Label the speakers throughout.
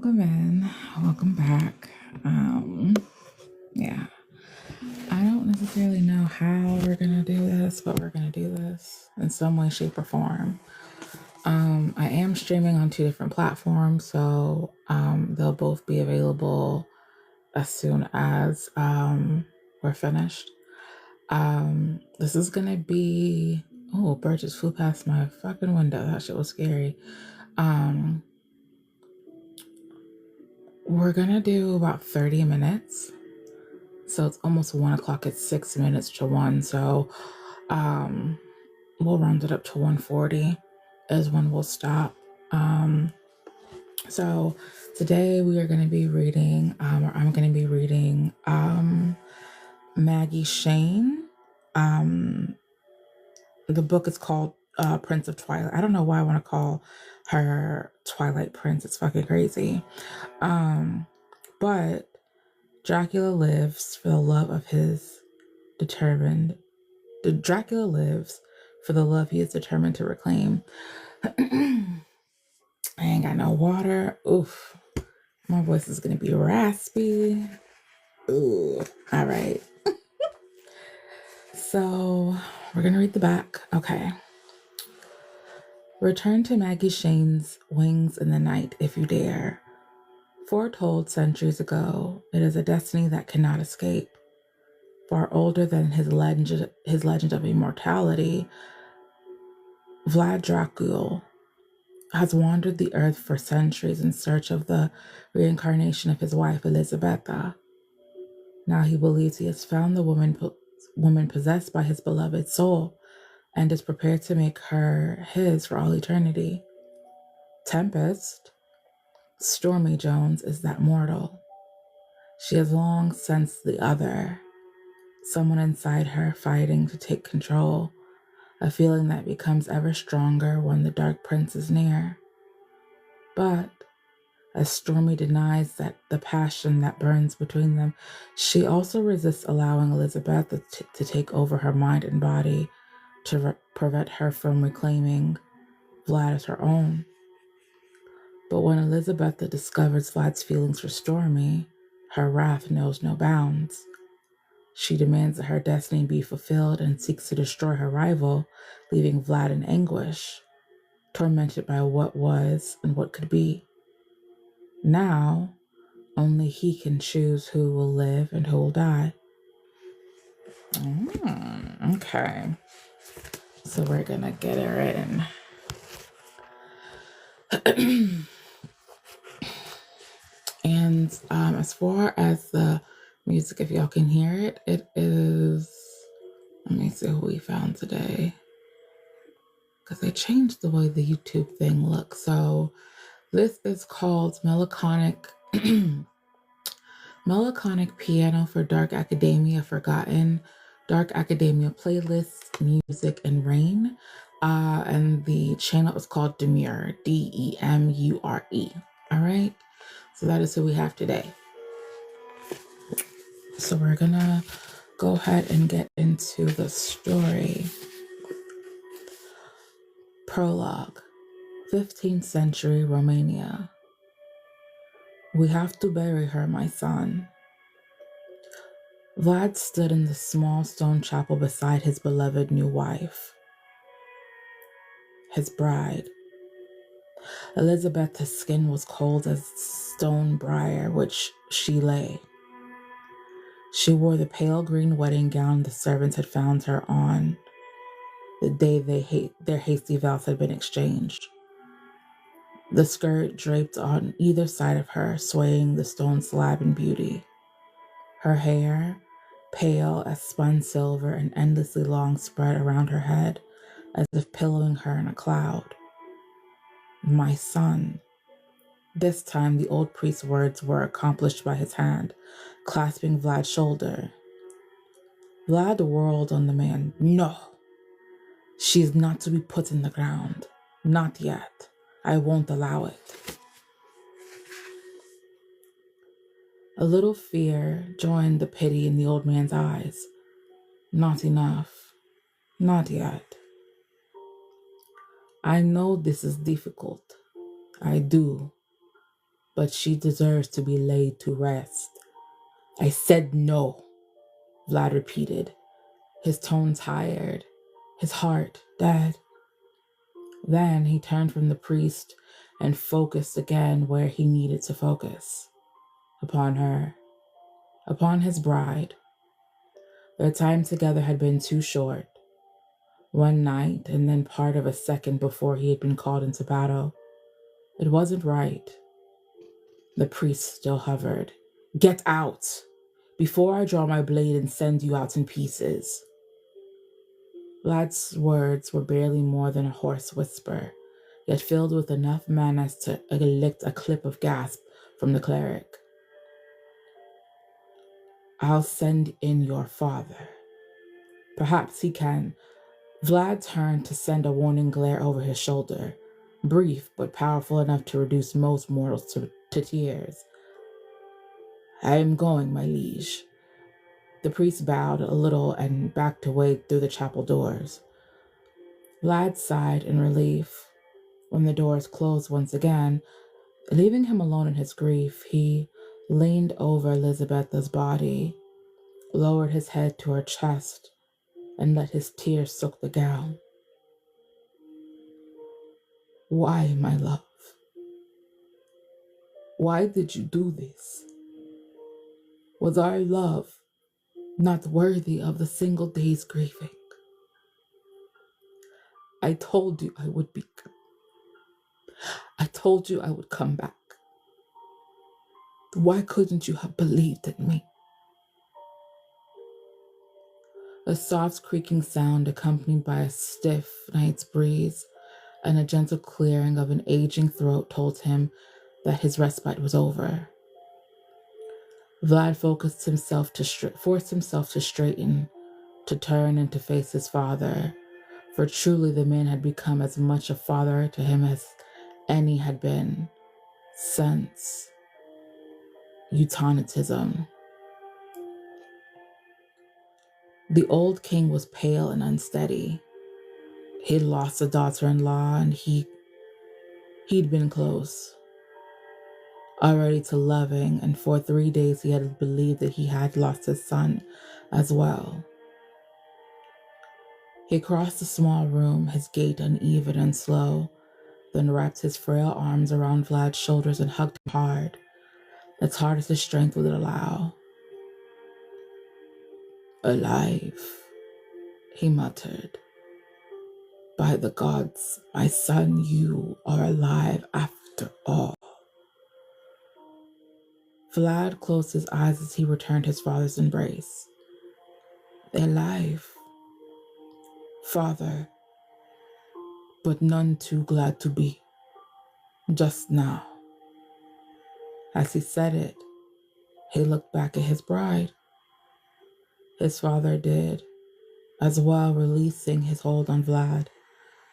Speaker 1: Welcome in. Welcome back. Yeah. I don't necessarily know how we're gonna do this, but we're gonna do this in some way, shape, or form. I am streaming on two different platforms, so they'll both be available as soon as we're finished. This is gonna be bird just flew past my fucking window. That shit was scary. Um, we're gonna do about 30 minutes. So it's almost 1 o'clock. It's 6 minutes to 1. So we'll round it up to 1:40 is when we'll stop. So today we are going to be reading, or I'm going to be reading Maggie Shane. The book is called Prince of Twilight. I don't know why I want to call her Twilight Prince. It's fucking crazy. But Dracula lives for the love of his determined. Dracula lives for the love he is determined to reclaim. I ain't got no water. Oof. My voice is going to be raspy. Ooh. All right. So we're going to read the back. Okay. Return to Maggie Shane's wings in the night if you dare. Foretold centuries ago, it is a destiny that cannot escape. Far older than his legend of immortality, Vlad Dracul has wandered the earth for centuries in search of the reincarnation of his wife, Elisabetta. Now he believes he has found the woman possessed by his beloved soul and is prepared to make her his for all eternity. Tempest, Stormy Jones, is that mortal. She has long sensed the other, someone inside her fighting to take control, a feeling that becomes ever stronger when the Dark Prince is near. But as Stormy denies that the passion that burns between them, she also resists allowing Elizabeth to take over her mind and body to prevent her from reclaiming Vlad as her own. But when Elizabeth discovers Vlad's feelings for Stormy, her wrath knows no bounds. She demands that her destiny be fulfilled and seeks to destroy her rival, leaving Vlad in anguish, tormented by what was and what could be. Now, only he can choose who will live and who will die. Okay. So we're going to get her in. And as far as the music, if y'all can hear it, it is... Let me see who we found today. Because they changed the way the YouTube thing looks. So this is called Melancholic Piano for Dark Academia Forgotten, Dark Academia Playlists, Music, and Rain. And the channel is called Demure, Demure. All right. So that is who we have today. So we're going to go ahead and get into the story. Prologue, 15th century Romania. We have to bury her, my son. Vlad stood in the small stone chapel beside his beloved new wife, his bride. Elizabeth's skin was cold as stone briar which she lay. She wore the pale green wedding gown the servants had found her on the day their hasty vows had been exchanged. The skirt draped on either side of her, swaying the stone slab in beauty. Her hair, pale as spun silver and endlessly long, spread around her head, as if pillowing her in a cloud. My son. This time the old priest's words were accomplished by his hand, clasping Vlad's shoulder. Vlad whirled on the man. No, she is not to be put in the ground. Not yet. I won't allow it. A little fear joined the pity in the old man's eyes. Not enough. Not yet. I know this is difficult. I do. but she deserves to be laid to rest. I said no, Vlad repeated, his tone tired, his heart dead. Then he turned from the priest and focused again where he needed to focus, upon her, upon his bride. Their time together had been too short. One night and then part of a second before he had been called into battle. It wasn't right. The priest still hovered. Get out! Before I draw my blade and send you out in pieces. Vlad's words were barely more than a hoarse whisper, yet filled with enough menace to elicit a clip of gasp from the cleric. I'll send in your father. Perhaps he can. Vlad turned to send a warning glare over his shoulder, brief but powerful enough to reduce most mortals to tears. I am going, my liege. The priest bowed a little and backed away through the chapel doors. Vlad sighed in relief. When the doors closed once again, leaving him alone in his grief, he leaned over Elizabetha's body, lowered his head to her chest, and let his tears soak the gown. Why, my love? Why did you do this? Was our love not worthy of the single day's grieving? I told you I would come back. Why couldn't you have believed in me? A soft creaking sound accompanied by a stiff night's breeze and a gentle clearing of an aging throat told him that his respite was over. Vlad forced himself to straighten, to turn and to face his father, for truly the man had become as much a father to him as any had been since euthanatism. The old king was pale and unsteady. He'd lost a daughter-in-law and he'd been close already to loving, and for 3 days he had believed that he had lost his son as well. He crossed the small room, his gait uneven and slow, then wrapped his frail arms around Vlad's shoulders and hugged him hard, as hard as his strength would allow. Alive, he muttered. By the gods, my son, you are alive after all. Vlad closed his eyes as he returned his father's embrace. Alive, father, but none too glad to be. Just now. As he said it, he looked back at his bride. His father did, as well, releasing his hold on Vlad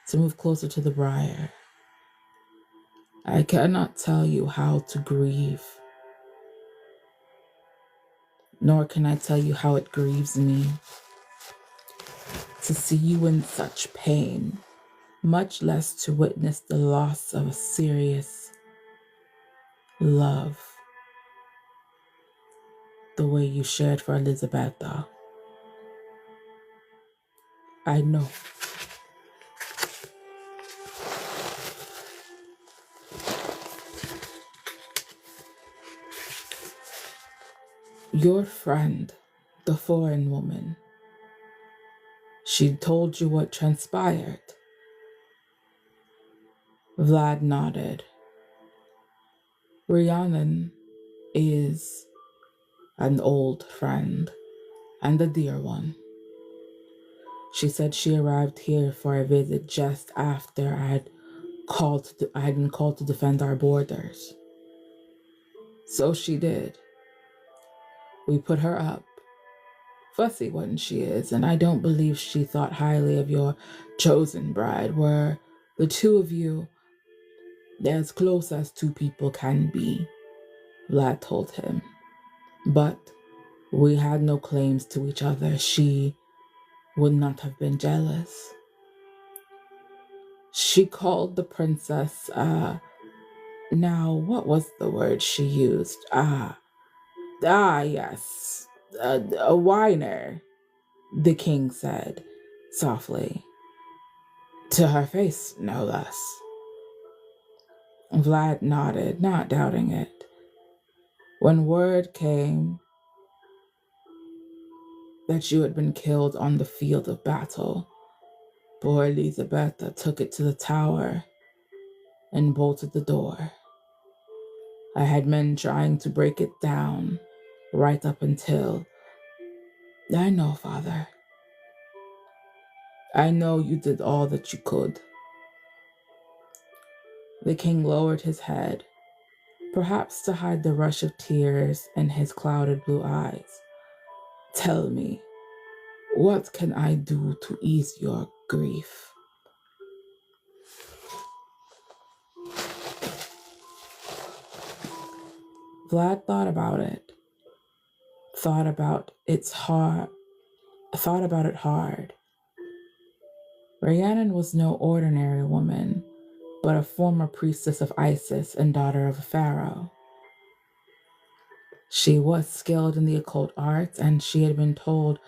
Speaker 1: to move closer to the briar. I cannot tell you how to grieve, nor can I tell you how it grieves me to see you in such pain, much less to witness the loss of a serious love the way you shared for Elizabetha. I know. Your friend, the foreign woman, she told you what transpired. Vlad nodded. Rhiannon is an old friend and a dear one. She said she arrived here for a visit just after I had been called to defend our borders. So she did. We put her up. Fussy one she is, and I don't believe she thought highly of your chosen bride. Were the two of you as close as two people can be, Vlad told him. But we had no claims to each other. She would not have been jealous. She called the princess Now, what was the word she used? Yes. A whiner, the king said softly. To her face, no less. Vlad nodded, not doubting it. When word came that you had been killed on the field of battle, poor Elisabetta took it to the tower and bolted the door. I had men trying to break it down right up until... I know, Father. I know you did all that you could. The king lowered his head, perhaps to hide the rush of tears in his clouded blue eyes. Tell me, what can I do to ease your grief? Vlad thought about it. Thought about it hard. Rhiannon was no ordinary woman, but a former priestess of Isis and daughter of a pharaoh. She was skilled in the occult arts, and she had told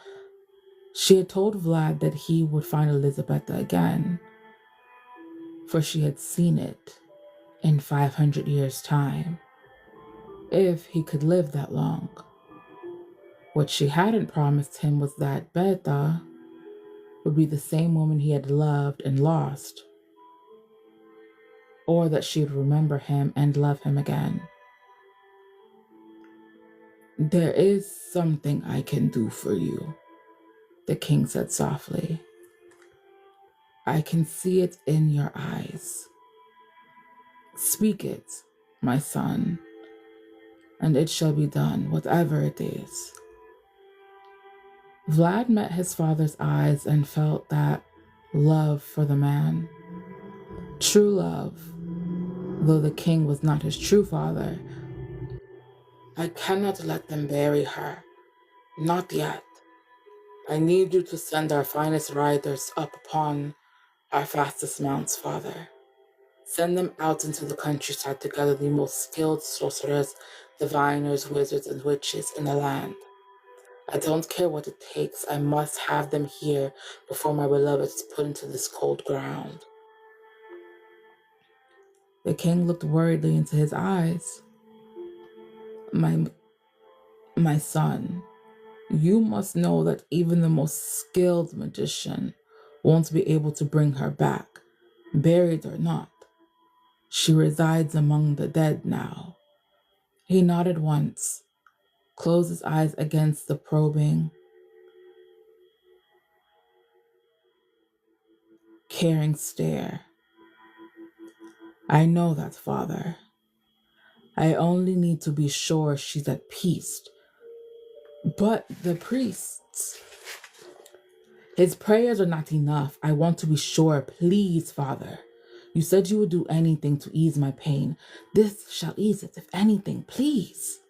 Speaker 1: Vlad that he would find Elisabetta again, for she had seen it in 500 years' time, if he could live that long. What she hadn't promised him was that Beta would be the same woman he had loved and lost, or that she would remember him and love him again. There is something I can do for you, the king said softly. I can see it in your eyes. Speak it, my son, and it shall be done, whatever it is. Vlad met his father's eyes and felt that love for the man. True love, though the king was not his true father. I cannot let them bury her. Not yet. I need you to send our finest riders up upon our fastest mounts, Father. Send them out into the countryside to gather the most skilled sorcerers, diviners, wizards, and witches in the land. I don't care what it takes. I must have them here before my beloved is put into this cold ground. The king looked worriedly into his eyes. My son, you must know that even the most skilled magician won't be able to bring her back, buried or not. She resides among the dead now. He nodded once, closed his eyes against the probing, caring stare. I know that, Father. I only need to be sure she's at peace. But the priests, his prayers are not enough. I want to be sure. Please, Father. You said you would do anything to ease my pain. This shall ease it, if anything, please.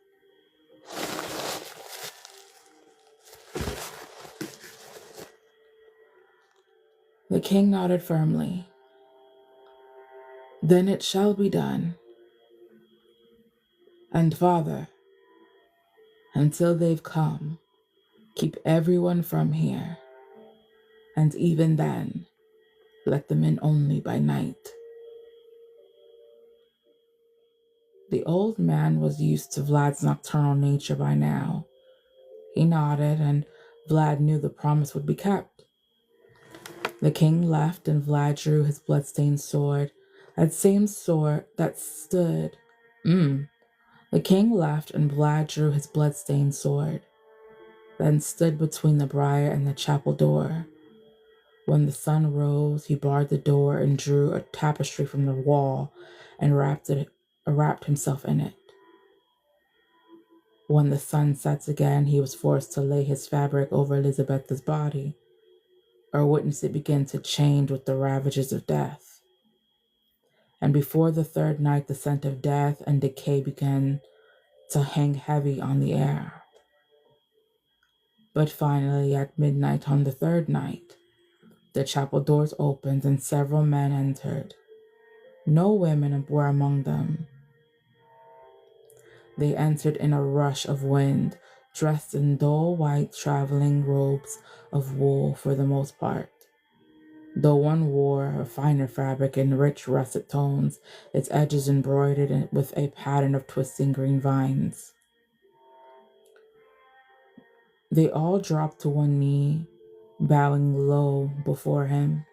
Speaker 1: The king nodded firmly. Then it shall be done. And Father, until they've come, keep everyone from here. And even then, let them in only by night. The old man was used to Vlad's nocturnal nature by now. He nodded, and Vlad knew the promise would be kept. The king left, and Vlad drew his bloodstained sword. That same sword that stood... The king left, and Vlad drew his bloodstained sword, then stood between the briar and the chapel door. When the sun rose, he barred the door and drew a tapestry from the wall and wrapped himself in it. When the sun sets again, he was forced to lay his fabric over Elisabetta's body, or witness it begin to change with the ravages of death. And before the third night, the scent of death and decay began to hang heavy on the air. But finally, at midnight on the third night, the chapel doors opened and several men entered. No women were among them. They entered in a rush of wind, dressed in dull white traveling robes of wool for the most part. Though one wore a finer fabric in rich russet tones, its edges embroidered with a pattern of twisting green vines. They all dropped to one knee, bowing low before him.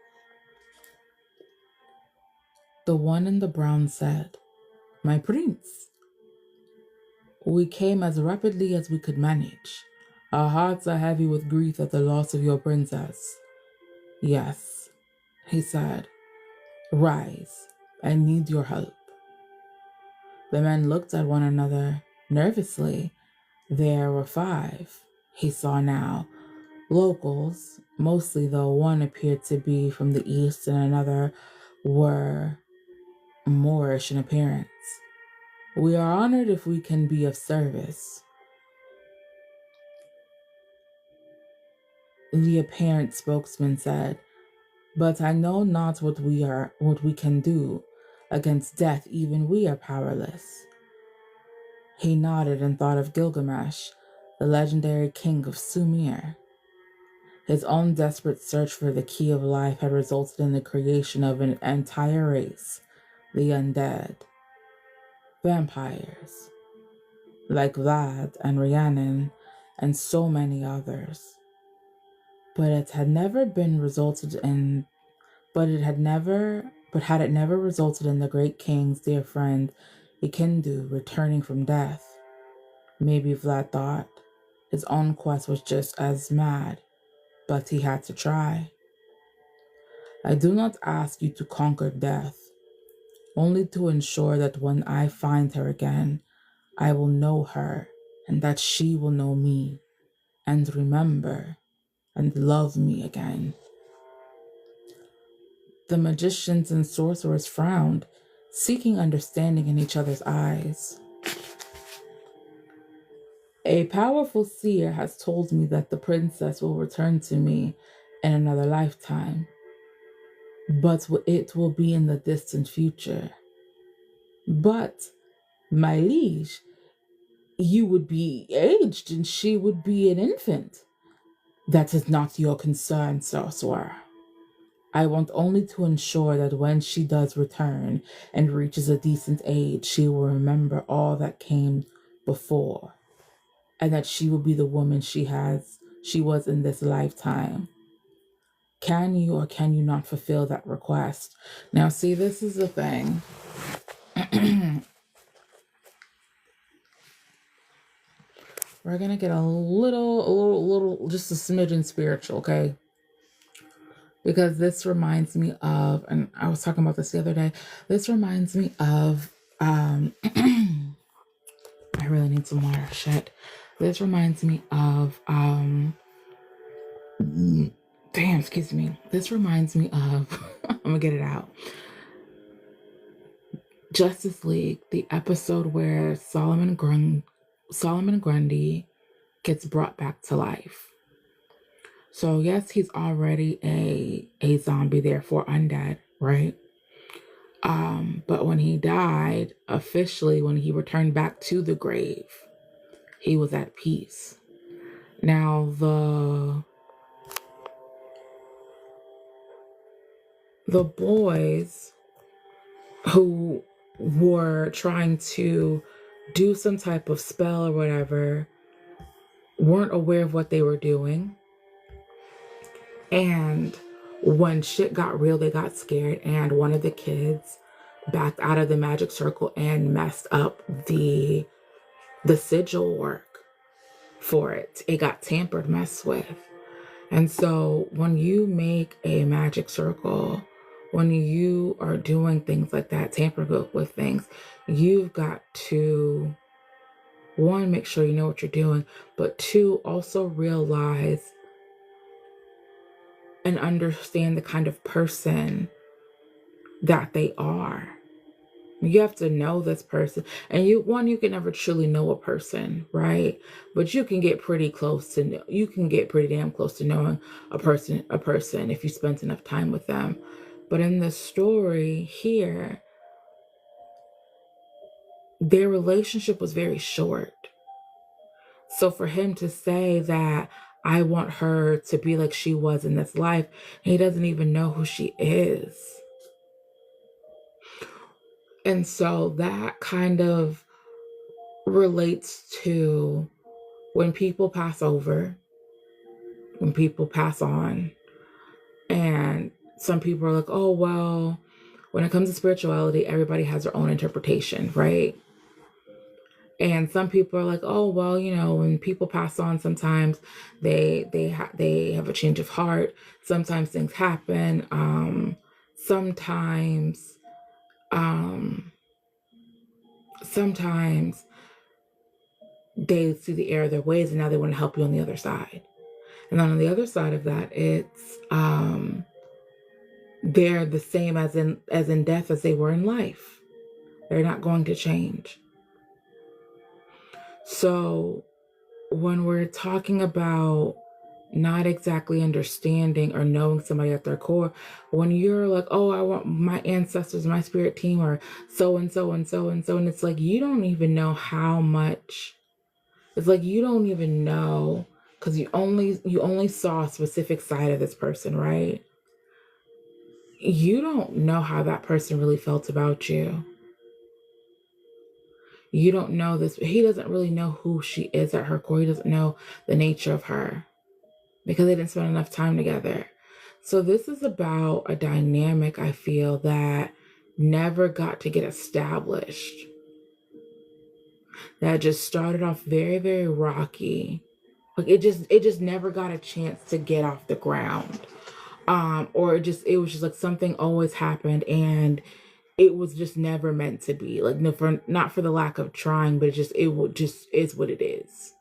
Speaker 1: The one in the brown said, "My prince, we came as rapidly as we could manage. Our hearts are heavy with grief at the loss of your princess." "Yes," he said. "Rise. I need your help." The men looked at one another nervously. There were 5, he saw now. Locals, mostly though one appeared to be from the east and another were Moorish in appearance. "We are honored if we can be of service," the apparent spokesman said, "but I know not what we can do. Against death even we are powerless." He nodded and thought of Gilgamesh, the legendary king of Sumer. His own desperate search for the key of life had resulted in the creation of an entire race, the undead. Vampires, like Vlad and Rhiannon, and so many others. But it had never resulted in the great king's dear friend Ikendu returning from death. Maybe Vlad thought his own quest was just as mad, but he had to try. "I do not ask you to conquer death, only to ensure that when I find her again, I will know her and that she will know me and remember and love me again." The magicians and sorcerers frowned, seeking understanding in each other's eyes. "A powerful seer has told me that the princess will return to me in another lifetime, but it will be in the distant future." "But, my liege, you would be aged and she would be an infant." "That is not your concern, sorcerer. I want only to ensure that when she does return and reaches a decent age, she will remember all that came before, and that she will be the woman she was in this lifetime. Can you or can you not fulfill that request?" Now, see, this is the thing. We're gonna get a little, just a smidgen spiritual, okay? Because this reminds me of, and I was talking about this the other day, this reminds me of, I really need some water, shit. This reminds me of, excuse me. This reminds me of, I'm gonna get it out. Justice League, the episode where Solomon Grundy gets brought back to life. So yes, he's already a zombie, therefore undead, right? But when he died, officially, when he returned back to the grave, he was at peace. Now the boys who were trying to do some type of spell or whatever weren't aware of what they were doing. And when shit got real, they got scared, and one of the kids backed out of the magic circle and messed up the sigil work for it. It got messed with. And so when you make a magic circle, when you are doing things like that, tamper with things, you've got to, 1, make sure you know what you're doing, but 2, also realize and understand the kind of person that they are. You have to know this person. And you can never truly know a person, right? But you can get pretty damn close to knowing a person if you spent enough time with them. But in the story here, their relationship was very short. So for him to say that I want her to be like she was in this life, he doesn't even know who she is. And so that kind of relates to when people pass over, when people pass on, and some people are like, oh, well, when it comes to spirituality, everybody has their own interpretation, right? And some people are like, oh, well, you know, when people pass on, sometimes they have a change of heart. Sometimes things happen. Sometimes they see the error of their ways, and now they want to help you on the other side. And then on the other side of that, it's they're the same as in death as they were in life. They're not going to change. So when we're talking about not exactly understanding or knowing somebody at their core, when you're like, oh, I want my ancestors, my spirit team, or so and so and so and so, and it's like you don't even know how much. It's like you don't even know, because you only saw a specific side of this person, right? You don't know how that person really felt about you. You don't know this. He doesn't really know who she is at her core. He doesn't know the nature of her because they didn't spend enough time together. So this is about a dynamic, I feel, that never got to get established. That just started off very, very rocky. Like it just never got a chance to get off the ground. Or it was just like something always happened and it was just never meant to be. Like not for the lack of trying, but it just is what it is.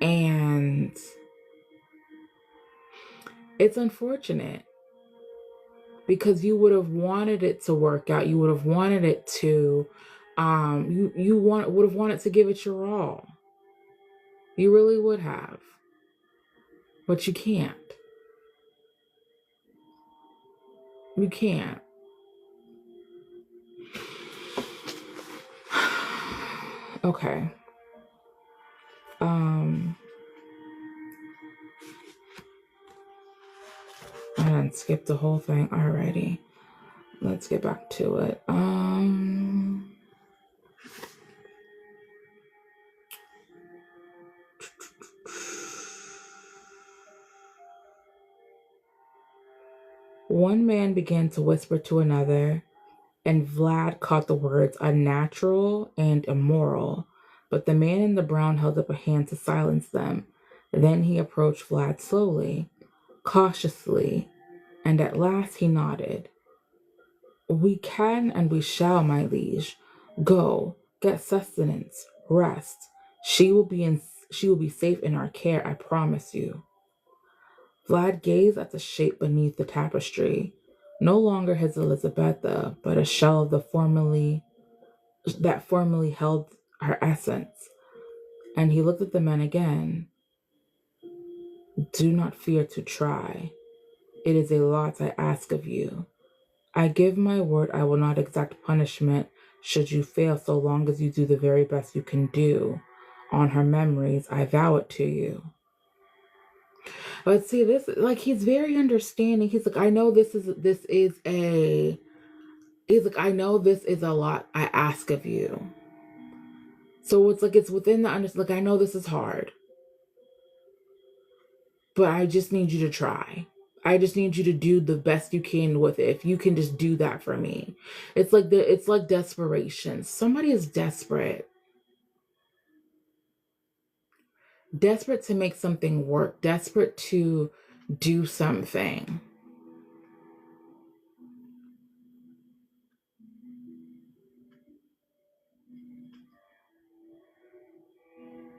Speaker 1: And it's unfortunate because you would have wanted it to work out. You would have wanted it to would have wanted to give it your all. You really would have. But you can't. You can't. Okay. I didn't skip the whole thing already. Let's get back to it. One man began to whisper to another, and Vlad caught the words unnatural and immoral, but the man in the brown held up a hand to silence them. Then he approached Vlad slowly, cautiously, and at last he nodded. We can and we shall, my liege. Go, get sustenance, rest. She will be safe in our care, I promise you. Vlad gazed at the shape beneath the tapestry, no longer his Elizabetha, but a shell of that formerly held her essence. And he looked at the men again. Do not fear to try. It is a lot I ask of you. I give my word I will not exact punishment should you fail, so long as you do the very best you can do. On her memories, I vow it to you. But see, this, like, he's very understanding. He's like, I know I know this is a lot I ask of you. So it's like, it's within the understanding. Like, I know this is hard, but I just need you to try. I just need you to do the best you can with it. If you can just do that for me. It's like desperation. Somebody is desperate. Desperate to make something work. Desperate to do something.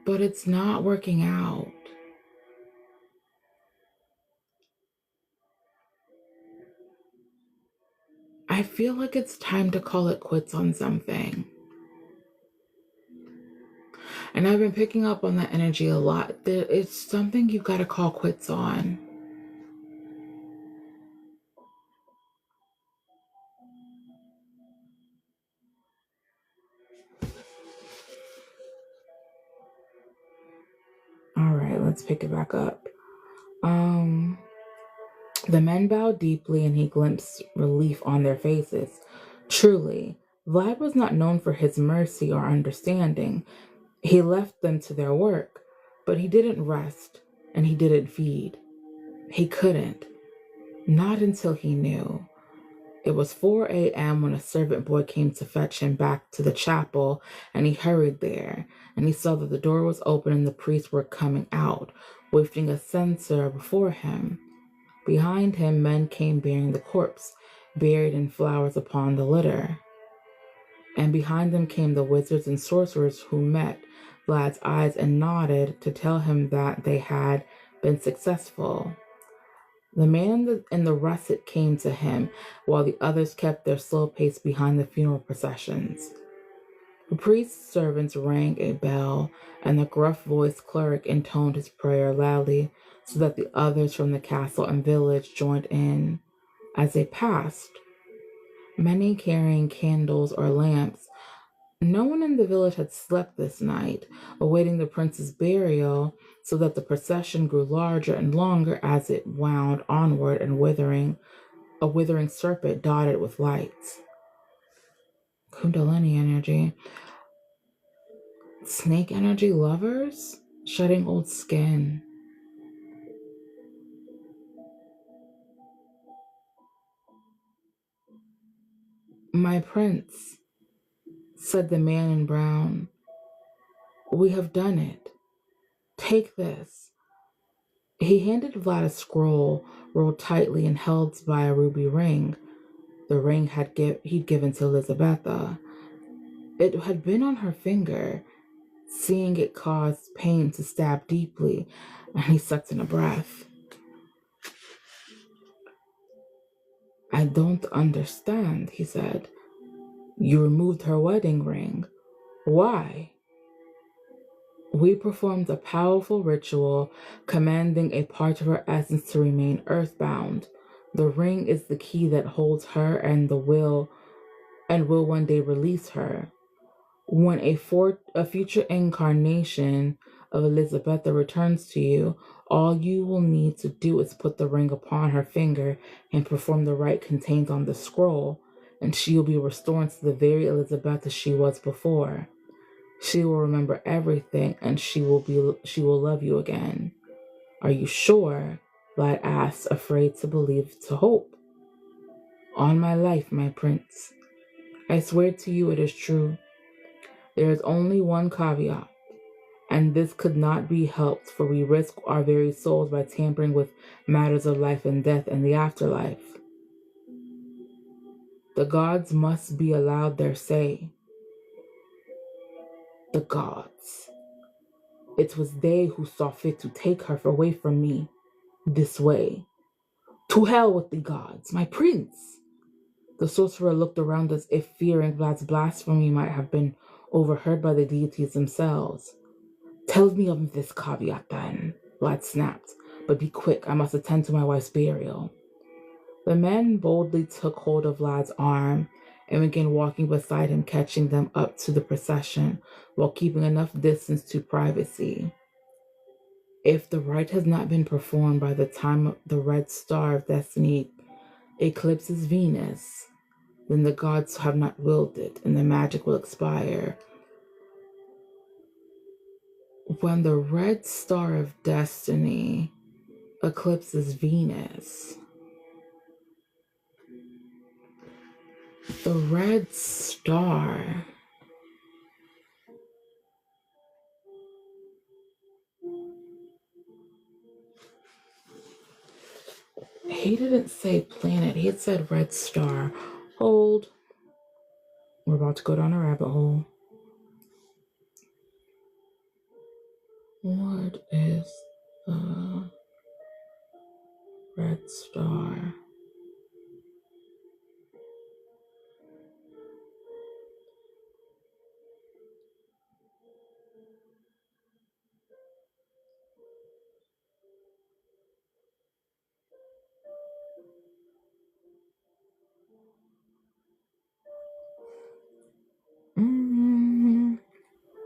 Speaker 1: But it's not working out. I feel like it's time to call it quits on something. And I've been picking up on that energy a lot. It's something you've got to call quits on. let's pick it back up. The men bowed deeply and he glimpsed relief on their faces. Truly, Vlad was not known for his mercy or understanding. He left them to their work, but he didn't rest and he didn't feed. He couldn't. Not until he knew. It was 4 a.m. when a servant boy came to fetch him back to the chapel, and he hurried there, and he saw that the door was open and the priests were coming out, wafting a censer before him. Behind him, men came bearing the corpse, buried in flowers upon the litter. And behind them came the wizards and sorcerers who met Vlad's eyes and nodded to tell him that they had been successful. The man in the russet came to him, while the others kept their slow pace behind the funeral processions. The priest's servants rang a bell, and the gruff-voiced cleric intoned his prayer loudly, so that the others from the castle and village joined in. As they passed, many carrying candles or lamps, no one in the village had slept this night, awaiting the prince's burial, so that the procession grew larger and longer as it wound onward and a withering serpent dotted with lights. Kundalini energy. Snake energy lovers? Shedding old skin. My prince, said the man in brown, we have done it. Take this. He handed Vlad a scroll rolled tightly and held by a ruby ring. The ring he'd given to Elizabetha. It had been on her finger. Seeing it caused pain to stab deeply, and he sucked in a breath. I don't understand, he said. You removed her wedding ring. Why? We performed a powerful ritual commanding a part of her essence to remain earthbound. The ring is the key that holds her and will one day release her. When a future incarnation of Elizabetha returns to you, all you will need to do is put the ring upon her finger and perform the rite contained on the scroll, and she will be restored to the very Elizabetha she was before. She will remember everything, and she will love you again. Are you sure? Vlad asked, afraid to believe, to hope. On my life, my prince. I swear to you it is true. There is only one caveat, and this could not be helped, for we risk our very souls by tampering with matters of life and death and the afterlife. The gods must be allowed their say. The gods. It was they who saw fit to take her away from me this way. To hell with the gods, my prince! The sorcerer looked around as if fearing Vlad's blasphemy might have been overheard by the deities themselves. Tell me of this caveat, then, Vlad snapped. But be quick, I must attend to my wife's burial. The men boldly took hold of Vlad's arm and began walking beside him, catching them up to the procession while keeping enough distance to privacy. If the rite has not been performed by the time the red star of destiny eclipses Venus, then the gods have not willed it, and the magic will expire. When the red star of destiny eclipses Venus, the red star. He didn't say planet, he had said red star. Hold. We're about to go down a rabbit hole. What is the red star?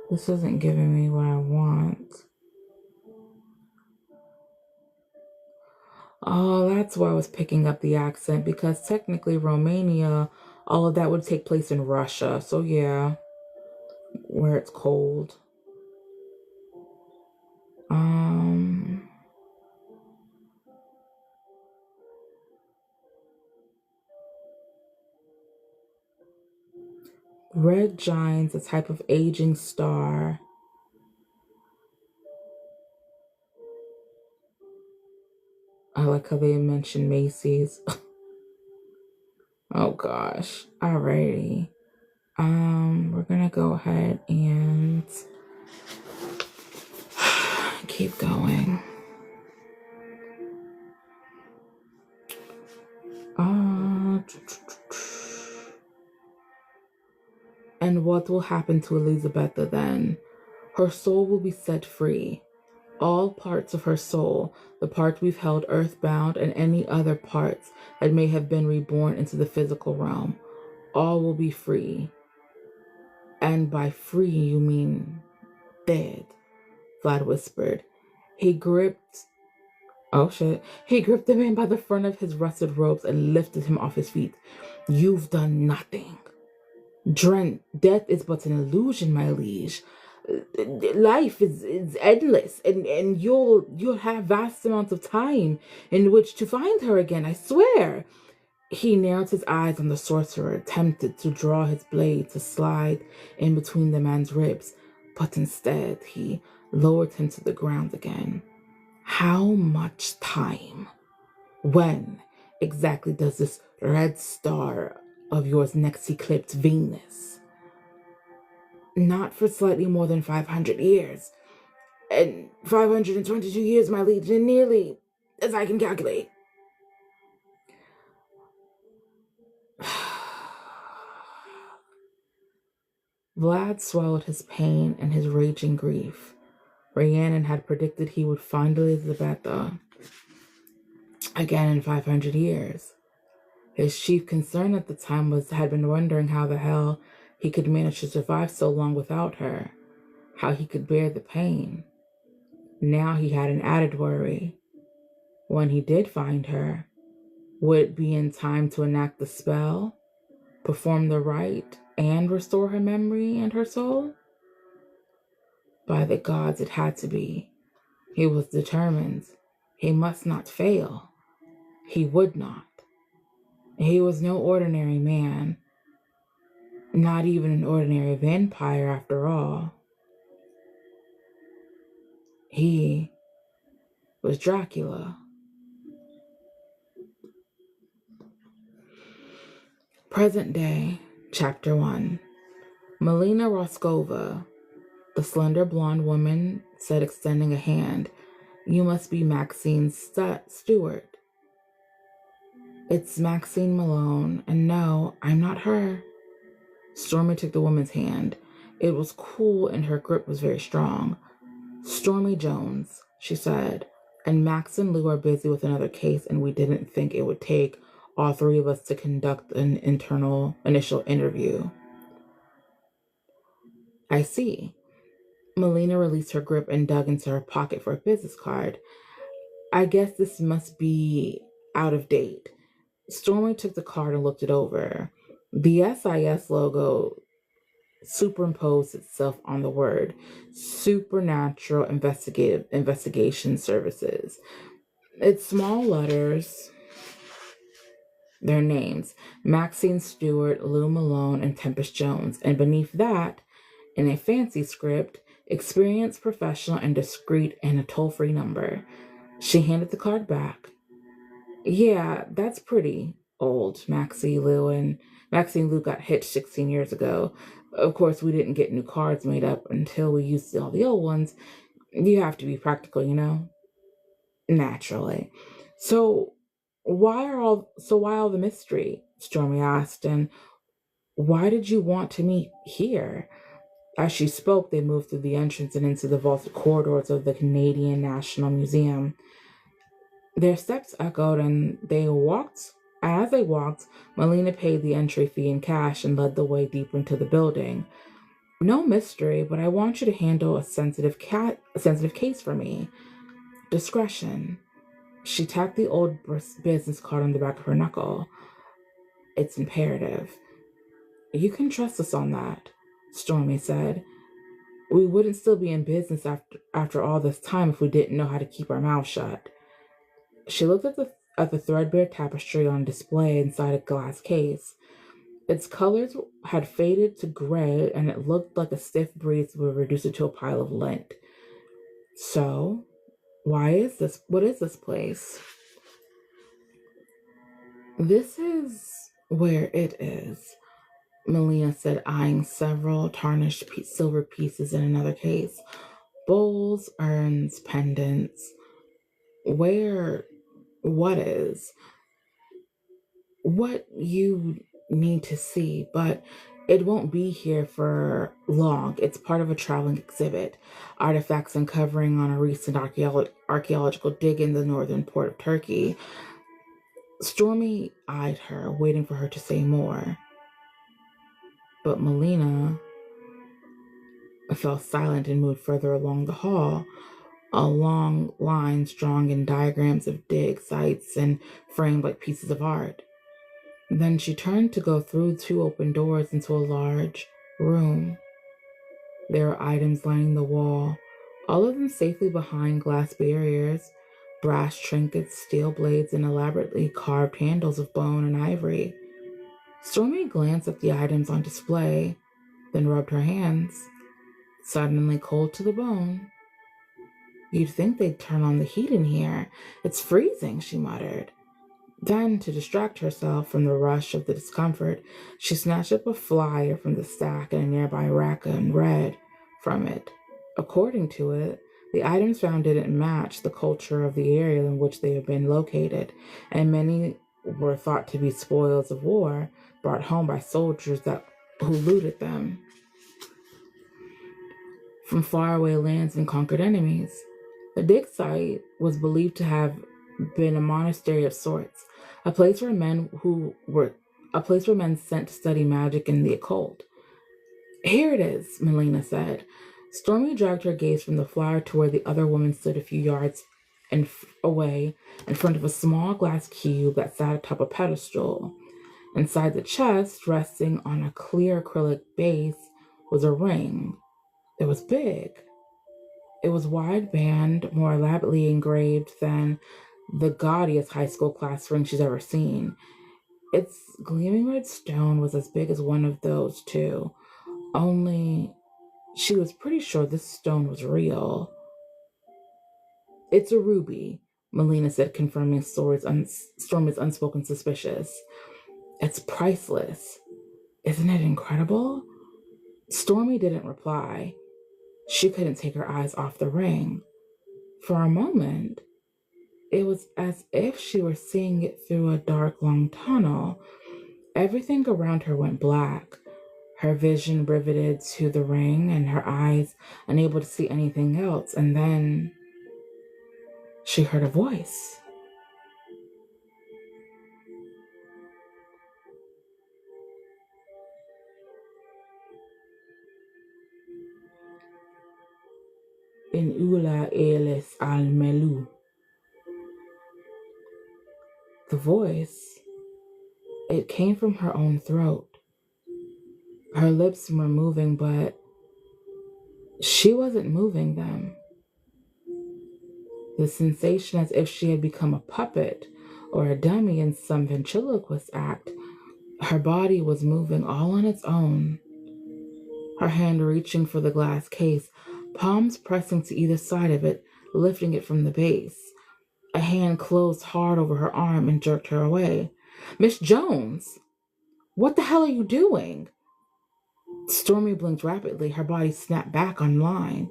Speaker 1: This isn't giving me what I want. Oh, that's why I was picking up the accent, because technically Romania, all of that would take place in Russia. So yeah, where it's cold. Um, Red giant's a type of aging star. I like how they mentioned Macy's. Oh gosh. Alrighty. We're gonna go ahead and keep going. And what will happen to Elizabetha then? Her soul will be set free. All parts of her soul, the part we've held earthbound, and any other parts that may have been reborn into the physical realm, all will be free. And by free, you mean dead, Vlad whispered. He gripped Oh shit. He gripped the man by the front of his rusted robes and lifted him off his feet. You've done nothing. Death is but an illusion, my liege. Life is endless, and you'll have vast amounts of time in which to find her again, I swear. He narrowed his eyes on the sorcerer, attempted to draw his blade to slide in between the man's ribs, but instead he lowered him to the ground again. How much time? When exactly does this red star of yours next eclipse Venus? Not for slightly more than 500 years. And 522 years, my liege, and nearly as I can calculate. Vlad swallowed his pain and his raging grief. Rhiannon had predicted he would find Elizabetha again in 500 years. His chief concern at the time had been wondering how the hell he could manage to survive so long without her, how he could bear the pain. Now he had an added worry. When he did find her, would it be in time to enact the spell, perform the rite, and restore her memory and her soul? By the gods, it had to be. He was determined. He must not fail. He would not. He was no ordinary man. Not even an ordinary vampire, after all. He was Dracula. Present day, Chapter 1. Melina Roskova, the slender blonde woman, said, extending a hand. You must be Maxine's steward. It's Maxine Malone, and no, I'm not her. Stormy took the woman's hand. It was cool and her grip was very strong. Stormy Jones, she said, and Max and Lou are busy with another case, and we didn't think it would take all three of us to conduct an initial interview. I see. Melina released her grip and dug into her pocket for a business card. I guess this must be out of date. Stormy took the card and looked it over. The SIS logo superimposed itself on the word Supernatural Investigation Services. It's small letters, their names, Maxine Stewart, Lou Malone, and Tempest Jones. And beneath that, in a fancy script, experienced, professional, and discreet, and a toll-free number. She handed the card back. Yeah, that's pretty old, Maxine Lou got hitched 16 years ago. Of course, we didn't get new cards made up until we used all the old ones. You have to be practical, you know? Naturally. So why all the mystery? Stormy asked, and why did you want to meet here? As she spoke, they moved through the entrance and into the vaulted corridors of the Canadian National Museum. Their steps echoed, and as they walked, Melina paid the entry fee in cash and led the way deeper into the building. No mystery, but I want you to handle a sensitive case for me. Discretion. She tacked the old business card on the back of her knuckle. It's imperative. You can trust us on that, Stormy said. We wouldn't still be in business after all this time if we didn't know how to keep our mouths shut. She looked at the threadbare tapestry on display inside a glass case. Its colors had faded to gray, and it looked like a stiff breeze would reduce it to a pile of lint. So, what is this place? This is where it is, Melina said, eyeing several tarnished silver pieces in another case. Bowls, urns, pendants. What is? What you need to see, but it won't be here for long. It's part of a traveling exhibit. Artifacts uncovering on a recent archaeological dig in the northern port of Turkey. Stormy eyed her, waiting for her to say more. But Melina fell silent and moved further along the hall, along lines drawn in diagrams of dig sites and framed like pieces of art. Then she turned to go through two open doors into a large room. There were items lining the wall, all of them safely behind glass barriers, brass trinkets, steel blades, and elaborately carved handles of bone and ivory. Stormy glanced at the items on display, then rubbed her hands, suddenly cold to the bone. You'd think they'd turn on the heat in here. It's freezing, she muttered. Then, to distract herself from the rush of the discomfort, she snatched up a flyer from the stack in a nearby rack and read from it. According to it, the items found didn't match the culture of the area in which they had been located, and many were thought to be spoils of war brought home by soldiers who looted them from faraway lands and conquered enemies. The dig site was believed to have been a monastery of sorts, a place where men sent to study magic and the occult. Here it is, Melina said. Stormy dragged her gaze from the flyer to where the other woman stood a few yards away in front of a small glass cube that sat atop a pedestal. Inside the chest, resting on a clear acrylic base, was a ring. It was big. It was wide band, more elaborately engraved than the gaudiest high school class ring she's ever seen. Its gleaming red stone was as big as one of those, too. Only she was pretty sure this stone was real. It's a ruby, Melina said, confirming Stormy's unspoken suspicions. It's priceless. Isn't it incredible? Stormy didn't reply. She couldn't take her eyes off the ring. For a moment, it was as if she were seeing it through a dark, long tunnel. Everything around her went black, her vision riveted to the ring and her eyes unable to see anything else. And then she heard a voice. In Ula Elis al Melu. The voice, it came from her own throat. Her lips were moving, but she wasn't moving them. The sensation as if she had become a puppet or a dummy in some ventriloquist act. Her body was moving all on its own. Her hand reaching for the glass case, palms pressing to either side of it, lifting it from the base. A hand closed hard over her arm and jerked her away. Miss Jones, what the hell are you doing? Stormy blinked rapidly, her body snapped back on line.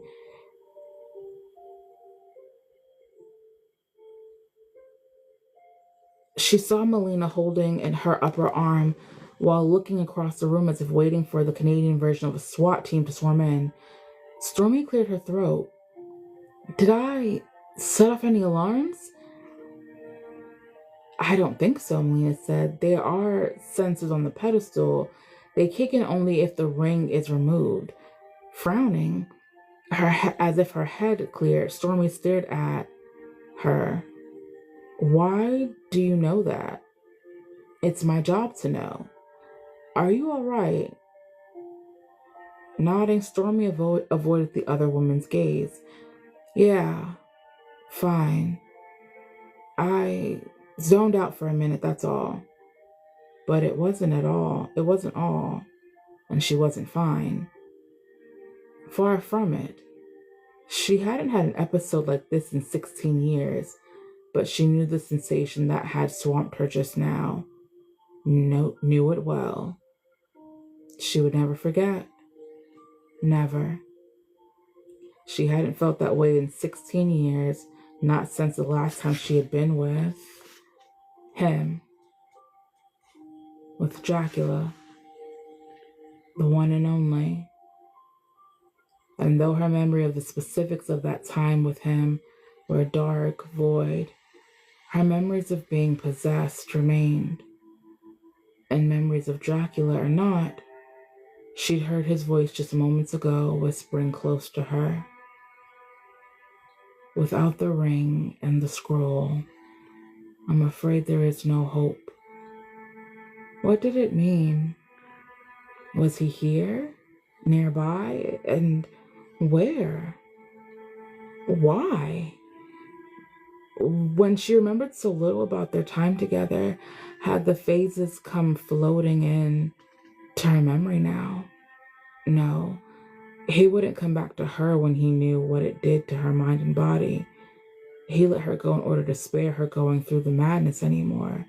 Speaker 1: She saw Melina holding in her upper arm while looking across the room as if waiting for the Canadian version of a SWAT team to swarm in. Stormy cleared her throat. Did I set off any alarms? I don't think so, Melina said. There are sensors on the pedestal. They kick in only if the ring is removed. Frowning, as if her head cleared, Stormy stared at her. Why do you know that? It's my job to know. Are you all right? Nodding, Stormy avoided the other woman's gaze. Yeah, fine. I zoned out for a minute, that's all. But it wasn't at all. It wasn't all. And she wasn't fine. Far from it. She hadn't had an episode like this in 16 years, but she knew the sensation that had swamped her just now. Knew it well. She would never forget. Never. She hadn't felt that way in 16 years, not since the last time she had been with him. With Dracula. The one and only. And though her memory of the specifics of that time with him were a dark void, her memories of being possessed remained. And memories of Dracula or not, she'd heard his voice just moments ago whispering close to her. Without the ring and the scroll, I'm afraid there is no hope. What did it mean? Was he here? Nearby? And where? Why? When she remembered so little about their time together, had the phases come floating in to her memory now? No, he wouldn't come back to her when he knew what it did to her mind and body. He let her go in order to spare her going through the madness anymore.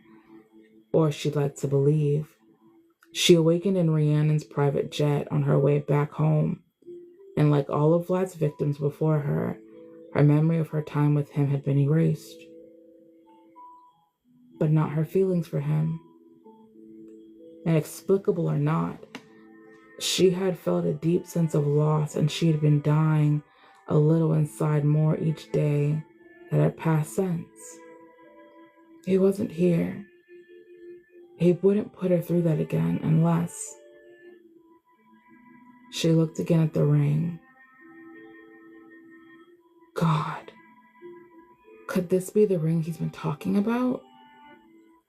Speaker 1: Or she'd like to believe. She awakened in Rhiannon's private jet on her way back home, and like all of Vlad's victims before her memory of her time with him had been erased. But not her feelings for him. Inexplicable or not, she had felt a deep sense of loss, and she had been dying a little inside more each day that had passed since. He wasn't here. He wouldn't put her through that again unless... She looked again at the ring. God. Could this be the ring he's been talking about?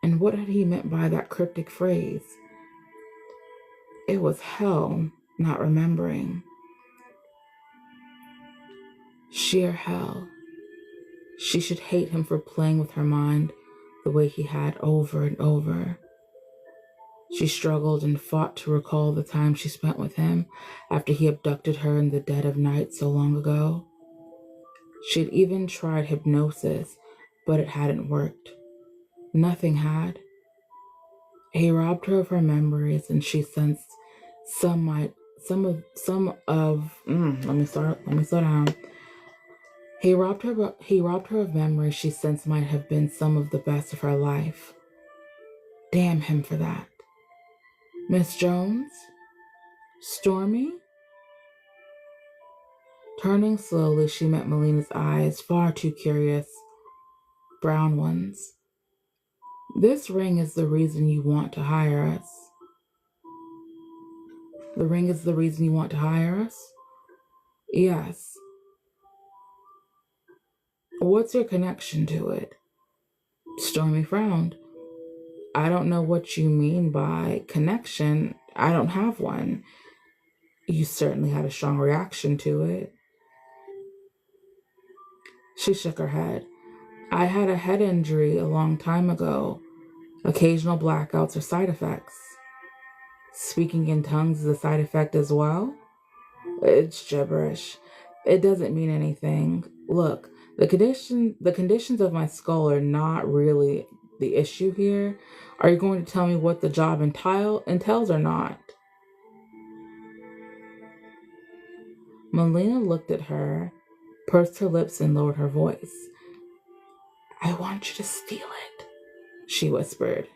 Speaker 1: And what had he meant by that cryptic phrase? It was hell, not remembering. Sheer hell. She should hate him for playing with her mind the way he had over and over. She struggled and fought to recall the time she spent with him after he abducted her in the dead of night so long ago. She'd even tried hypnosis, but it hadn't worked. Nothing had. He robbed her of her memories, and she sensed let me slow down. He robbed her of memories she sensed might have been some of the best of her life. Damn him for that. Miss Jones? Stormy? Turning slowly, she met Melina's eyes, far too curious. Brown ones. This ring is the reason you want to hire us. The ring is the reason you want to hire us? Yes. What's your connection to it? Stormy frowned. I don't know what you mean by connection. I don't have one. You certainly had a strong reaction to it. She shook her head. I had a head injury a long time ago. Occasional blackouts are side effects. Speaking in tongues is a side effect as well? It's gibberish. It doesn't mean anything. Look, the conditions of my skull are not really the issue here. Are you going to tell me what the job entails or not? Melina looked at her, pursed her lips, and lowered her voice. I want you to steal it, she whispered.